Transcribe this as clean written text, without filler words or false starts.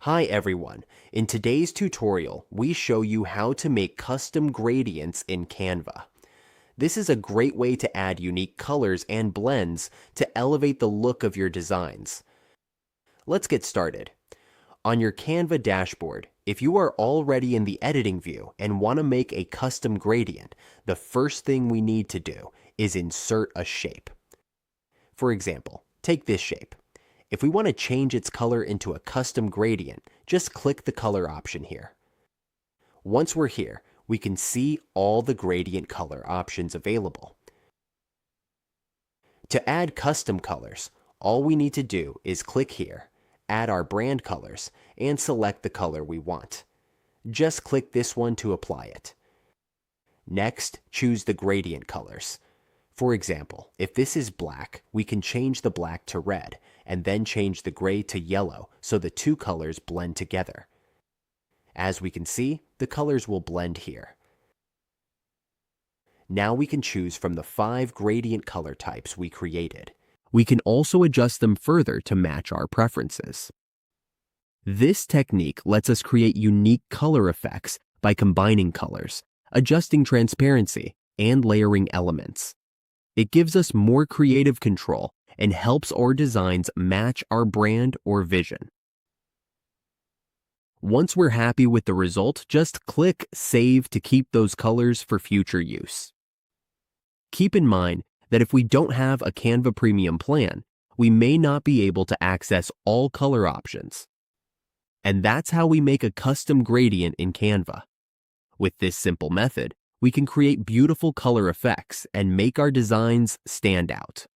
Hi everyone, in today's tutorial we show you how to make custom gradients in Canva. This is a great way to add unique colors and blends to elevate the look of your designs. Let's get started. On your Canva dashboard, if you are already in the editing view and want to make a custom gradient, the first thing we need to do is insert a shape. For example, take this shape. If we want to change its color into a custom gradient, just click the color option here. Once we're here, we can see all the gradient color options available. To add custom colors, all we need to do is click here, add our brand colors, and select the color we want. Just click this one to apply it. Next, choose the gradient colors. For example, if this is black, we can change the black to red, and then change the gray to yellow so the two colors blend together. As we can see, the colors will blend here. Now we can choose from the 5 gradient color types we created. We can also adjust them further to match our preferences. This technique lets us create unique color effects by combining colors, adjusting transparency, and layering elements. It gives us more creative control and helps our designs match our brand or vision. Once we're happy with the result, just click Save to keep those colors for future use. Keep in mind that if we don't have a Canva Premium plan, we may not be able to access all color options. And that's how we make a custom gradient in Canva. With this simple method, we can create beautiful color effects and make our designs stand out.